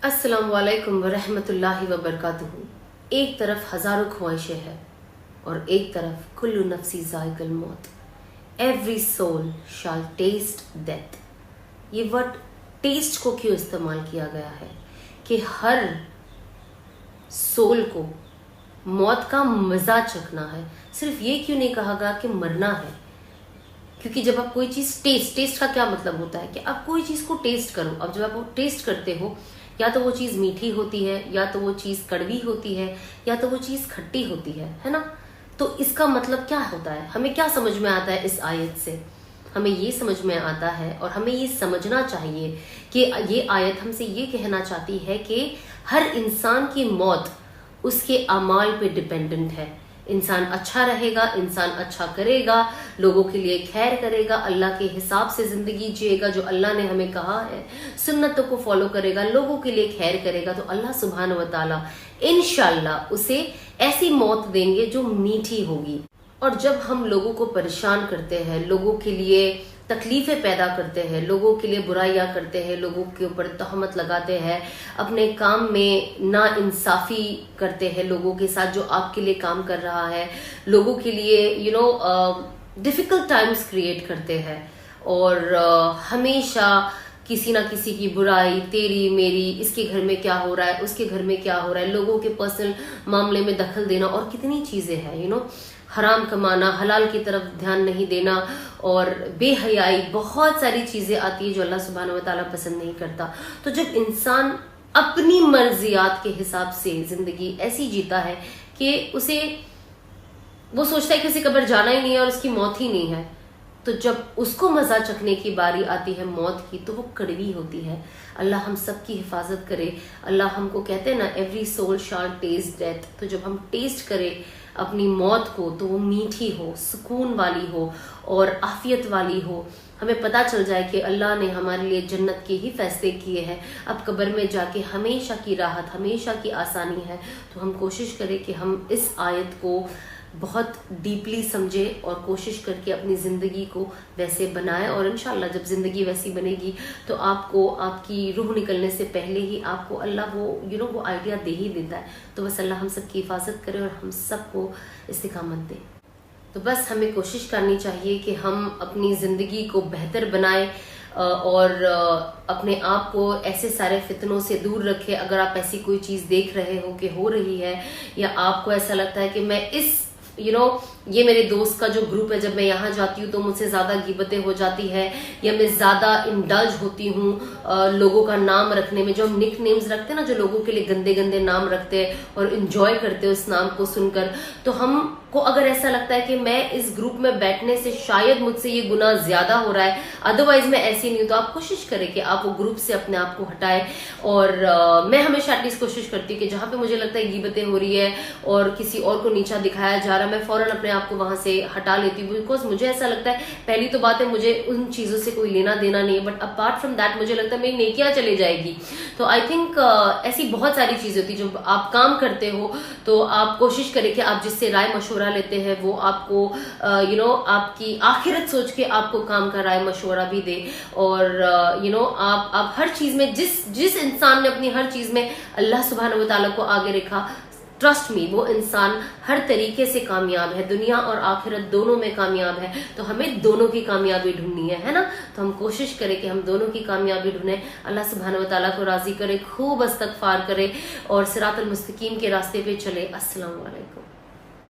अस्सलामुअलैकुम वरहमतुल्लाहि वबरकातुहू। एक तरफ हजारों ख्वाहिशें हैं और एक तरफ कुल्लु नफ्सी ज़ाइक़ुल मौत, एवरी सोल शाल टेस्ट डेथ। ये वर्ड टेस्ट को क्यों इस्तेमाल किया गया है कि हर सोल को मौत का मजा चखना है। सिर्फ ये क्यों नहीं कहा गया कि मरना है? क्योंकि जब आप कोई चीज टेस्ट का क्या मतलब होता है कि आप कोई चीज को टेस्ट करो। अब जब आप वो टेस्ट करते हो, या तो वो चीज मीठी होती है, या तो वो चीज कड़वी होती है, या तो वो चीज खट्टी होती है ना। तो इसका मतलब क्या होता है? हमें क्या समझ में आता है इस आयत से? हमें ये समझ में आता है और हमें ये समझना चाहिए कि ये आयत हमसे ये कहना चाहती है कि हर इंसान की मौत उसके अमाल पे डिपेंडेंट है। इंसान अच्छा रहेगा, इंसान अच्छा करेगा, लोगों के लिए खैर करेगा, अल्लाह के हिसाब से जिंदगी जिएगा जो अल्लाह ने हमें कहा है, सुन्नतों को फॉलो करेगा, लोगों के लिए खैर करेगा, तो अल्लाह सुब्हान व तआला इंशाअल्लाह उसे ऐसी मौत देंगे जो मीठी होगी। और जब हम लोगों को परेशान करते हैं, लोगों के लिए तकलीफें पैदा करते हैं, लोगों के लिए बुराइयां करते हैं, लोगों के ऊपर तहमत लगाते हैं, अपने काम में ना इंसाफी करते हैं लोगों के साथ जो आपके लिए काम कर रहा है, लोगों के लिए डिफिकल्ट टाइम्स क्रिएट करते हैं और हमेशा किसी ना किसी की बुराई, तेरी मेरी, इसके घर में क्या हो रहा है, उसके घर में क्या हो रहा है, लोगों के पर्सनल मामले में दखल देना और कितनी चीजें हैं हराम कमाना, हलाल की तरफ ध्यान नहीं देना और बेहयाई, बहुत सारी चीजें आती है जो अल्लाह सुब्हानहू व तआला पसंद नहीं करता। तो जब इंसान अपनी मर्जियात के हिसाब से जिंदगी ऐसी जीता है कि वो सोचता है कि उसे कब्र जाना ही नहीं है और उसकी मौत ही नहीं है, तो जब उसको मजा चखने की बारी आती है मौत की, तो वो कड़वी होती है। अल्लाह हम सब की हिफाजत करे। अल्लाह हमको कहते हैं ना, एवरी सोल शाल टेस्ट डेथ। तो जब हम टेस्ट करें अपनी मौत को तो वो मीठी हो, सुकून वाली हो और आफियत वाली हो। हमें पता चल जाए कि अल्लाह ने हमारे लिए जन्नत के ही फैसले किए हैं। अब कब्र में जाके हमेशा की राहत, हमेशा की आसानी है। तो हम कोशिश करें कि हम इस आयत को बहुत डीपली समझे और कोशिश करके अपनी जिंदगी को वैसे बनाए। और इंशाल्लाह जब जिंदगी वैसी बनेगी तो आपको आपकी रूह निकलने से पहले ही आपको अल्लाह वो आइडिया दे ही देता है। तो बस अल्लाह हम सब की हिफाजत करे और हम सबको इस्तिकामत दे। तो बस हमें कोशिश करनी चाहिए कि हम अपनी जिंदगी को बेहतर बनाए और अपने आप को ऐसे सारे फितनों से दूर रखे। अगर आप ऐसी कोई चीज देख रहे हो कि हो रही है, या आपको ऐसा लगता है कि मैं इस ये मेरे दोस्त का जो ग्रुप है, जब मैं यहाँ जाती हूँ तो मुझसे ज्यादा गिबतें हो जाती है, या मैं ज्यादा इंडल्ज होती हूँ लोगों का नाम रखने में। जो हम निक नेम्स रखते हैं ना, जो लोगों के लिए गंदे गंदे नाम रखते हैं और इंजॉय करते हैं उस नाम को सुनकर, तो हमको अगर ऐसा लगता है कि मैं इस ग्रुप में बैठने से शायद मुझसे ये गुनाह ज्यादा हो रहा है, अदरवाइज मैं ऐसी नहीं हूँ, तो आप कोशिश करें कि आप वो ग्रुप से अपने आप को हटाएं। और मैं हमेशा एटलीस्ट कोशिश करती हूँ कि जहां पे मुझे लगता है गिबतें हो रही है और किसी और को नीचा दिखाया जा रहा है, मैं फौरन अपने आपको वहां से हटा लेती हूँ। बिकॉज मुझे ऐसा लगता है, पहली तो बात है मुझे उन चीजों से कोई लेना देना नहीं है, बट अपार्ट फ्रॉम दैट मुझे लगता है मेरी नेकियां चली जाएगी। तो आई थिंक ऐसी बहुत सारी चीजें होती है जो आप काम करते हो, तो आप कोशिश करें कि आप जिससे राय मशवरा लेते हैं वो आपको आपकी आखिरत सोच के आपको काम का राय मशवरा भी दे। और आप हर चीज में जिस इंसान ने अपनी हर चीज में अल्लाह सुब्हानहू व तआला को आगे रखा, ट्रस्ट मी, वो इंसान हर तरीके से कामयाब है, दुनिया और आखिरत दोनों में कामयाब है। तो हमें दोनों की कामयाबी ढूंढनी है ना। तो हम कोशिश करें कि हम दोनों की कामयाबी ढूंढें, अल्लाह सुब्हानहू व तआला को राजी करे, खूब इस्तगफार करे और सिरातुल मुस्तकीम के रास्ते पे चले। अस्सलाम वालेकुम।